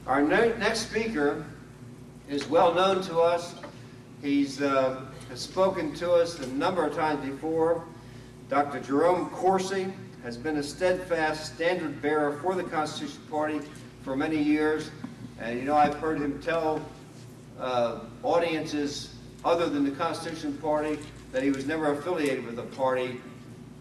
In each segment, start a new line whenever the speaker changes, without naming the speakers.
Our next speaker is well known to us. He's has spoken to us a number of times before. Dr. Jerome Corsi has been a steadfast standard bearer for the Constitution Party for many years. And you know, I've heard him tell audiences other than the Constitution Party that he was never affiliated with a party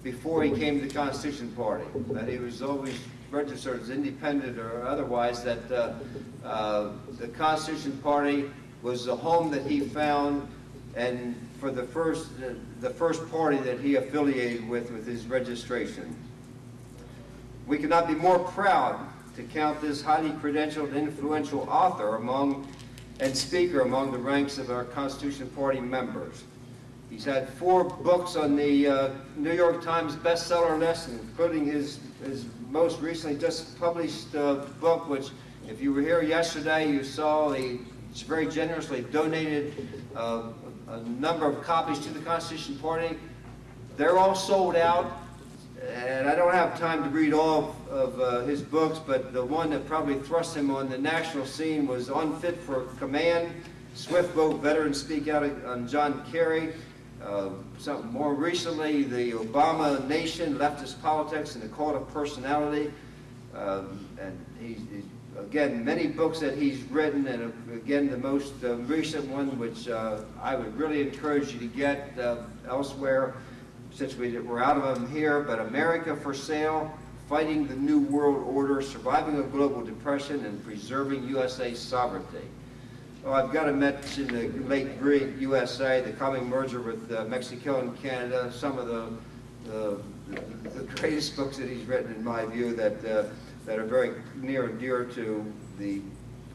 before he came to the Constitution Party, that he was always registered as independent or otherwise, that the Constitution Party was the home that he found, and for the first party that he affiliated with his registration. We could not be more proud to count this highly credentialed and influential author and speaker among the ranks of our Constitution Party members. He's had 4 books on the New York Times bestseller list, including his most recently just published book, which, if you were here yesterday, you saw he very generously donated a number of copies to the Constitution Party. They're all sold out, and I don't have time to read all of his books, but the one that probably thrust him on the national scene was Unfit for Command, Swift Vote Veterans Speak Out on John Kerry. More recently, the Obama Nation, Leftist Politics, and the Cult of Personality. And he's, again, many books that he's written, and again, the most recent one, which I would really encourage you to get elsewhere, since we're out of them here, but America for Sale, Fighting the New World Order, Surviving a Global Depression, and Preserving USA Sovereignty. Oh, I've got to mention the late great USA, the coming merger with Mexico and Canada, some of the greatest books that he's written, in my view, that are very near and dear to the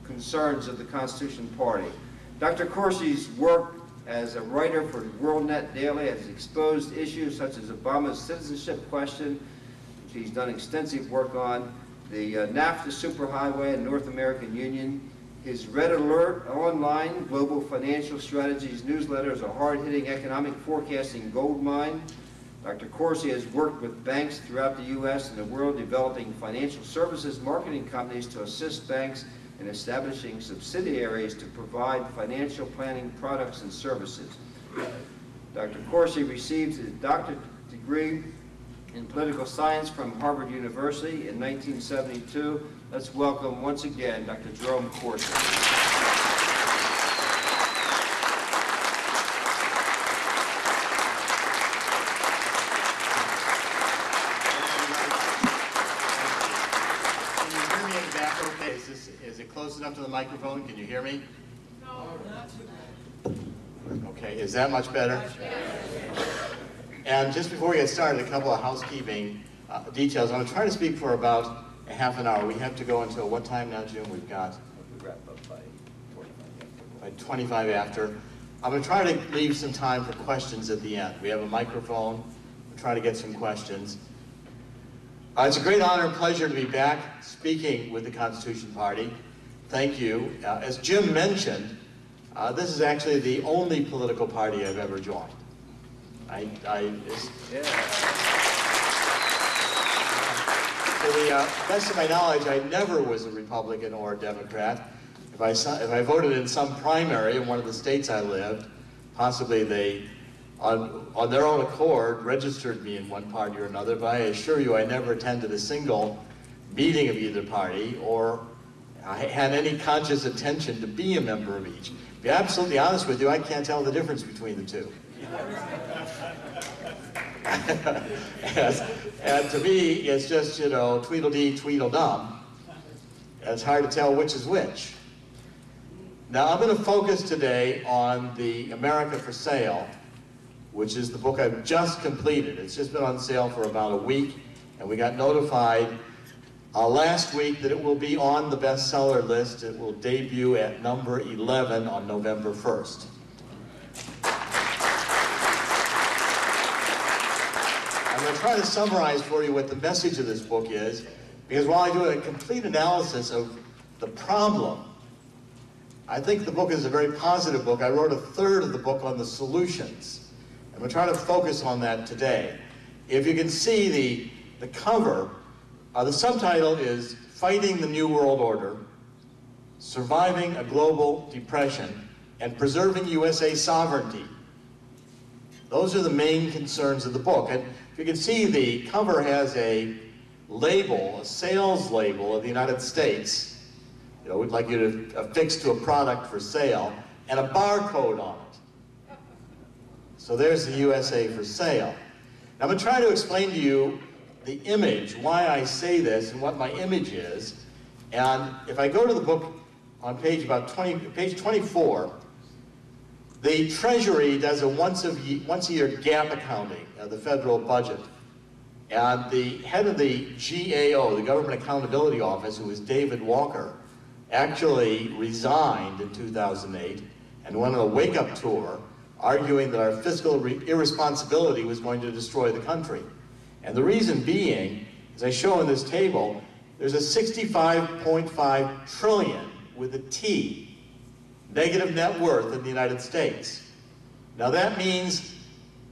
concerns of the Constitution Party. Dr. Corsi's work as a writer for WorldNet Daily has exposed issues such as Obama's citizenship question, which he's done extensive work on, the NAFTA superhighway and North American Union. His Red Alert online global financial strategies newsletter is a hard-hitting economic forecasting goldmine. Dr. Corsi has worked with banks throughout the U.S. and the world developing financial services marketing companies to assist banks in establishing subsidiaries to provide financial planning products and services. Dr. Corsi received his doctorate degree in political science from Harvard University in 1972. Let's welcome once again Dr. Jerome Corsi.
Is it close enough to the microphone? Can you hear me?
No, not too bad.
Okay, is that much better? And just before we get started, a couple of housekeeping details. I'm going to try to speak for about a half an hour. We have to go until what time now, Jim? We've got...
We wrap up by
25 after. I'm going to try to leave some time for questions at the end. We have a microphone. We'll try to get some questions. It's a great honor and pleasure to be back speaking with the Constitution Party. Thank you. As Jim mentioned, this is actually the only political party I've ever joined. To the best of my knowledge, I never was a Republican or a Democrat. If I voted in some primary in one of the states I lived, possibly they, on their own accord, registered me in one party or another, but I assure you I never attended a single meeting of either party or I had any conscious intention to be a member of each. To be absolutely honest with you, I can't tell the difference between the two. and to me, it's just, you know, Tweedledee, Tweedledum. It's hard to tell which is which. Now, I'm going to focus today on the America for Sale, which is the book I've just completed. It's just been on sale for about a week, and we got notified last week that it will be on the bestseller list. It will debut at number 11 on November 1st. I'm going to try to summarize for you what the message of this book is, because while I do a complete analysis of the problem, I think the book is a very positive book. I wrote a third of the book on the solutions, and we're trying to focus on that today. If you can see the cover, the subtitle is Fighting the New World Order, surviving a global depression, and preserving USA sovereignty. Those are the main concerns of the book. And if you can see, the cover has a label, a sales label of the United States. You know, we'd like you to affix to a product for sale, and a barcode on it. So there's the USA for sale. Now I'm going to try to explain to you the image, why I say this, and what my image is. And if I go to the book on page 24, the Treasury does a once a year gap accounting of the federal budget. And the head of the GAO, the Government Accountability Office, who was David Walker, actually resigned in 2008 and went on a wake-up tour arguing that our fiscal irresponsibility was going to destroy the country. And the reason being, as I show in this table, there's a 65.5 trillion with a T, negative net worth in the United States. Now that means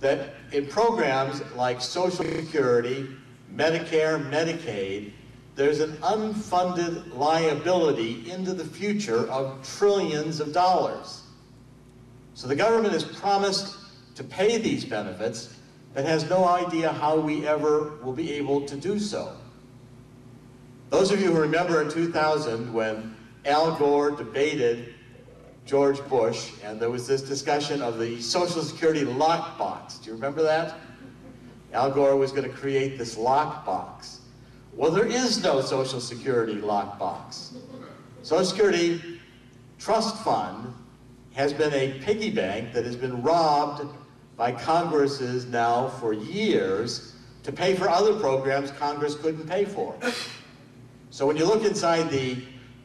that in programs like Social Security, Medicare, Medicaid, there's an unfunded liability into the future of trillions of dollars. So the government has promised to pay these benefits, but has no idea how we ever will be able to do so. Those of you who remember in 2000 when Al Gore debated George Bush, and there was this discussion of the Social Security lockbox. Do you remember that? Al Gore was going to create this lockbox. Well, there is no Social Security lockbox. Social Security Trust Fund has been a piggy bank that has been robbed by Congresses now for years to pay for other programs Congress couldn't pay for. So when you look inside the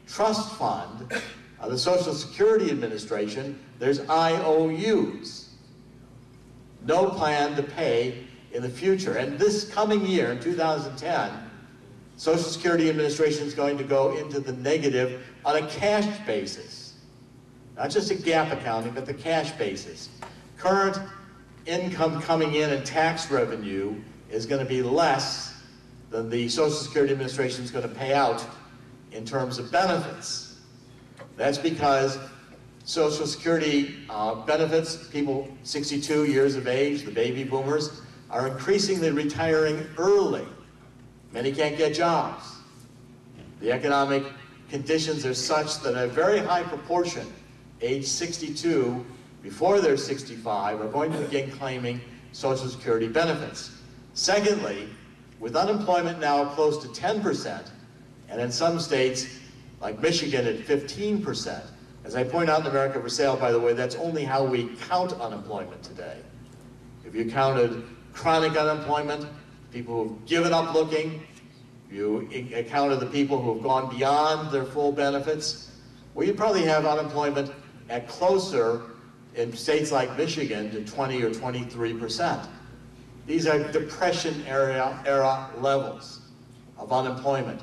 trust fund of the Social Security Administration, there's IOUs. No plan to pay in the future. And this coming year, in 2010, Social Security Administration is going to go into the negative on a cash basis. Not just a gap accounting, but the cash basis. Current income coming in and tax revenue is going to be less than the Social Security Administration is going to pay out in terms of benefits. That's because Social Security benefits, people 62 years of age, the baby boomers, are increasingly retiring early. Many can't get jobs. The economic conditions are such that a very high proportion, age 62, before they're 65, are going to begin claiming Social Security benefits. Secondly, with unemployment now close to 10%, and in some states, like Michigan, at 15%. As I point out in America for Sale, by the way, that's only how we count unemployment today. If you counted chronic unemployment, people who've given up looking, you counted the people who have gone beyond their full benefits, well, you'd probably have unemployment at closer, in states like Michigan, to 20 or 23%. These are Depression era levels of unemployment.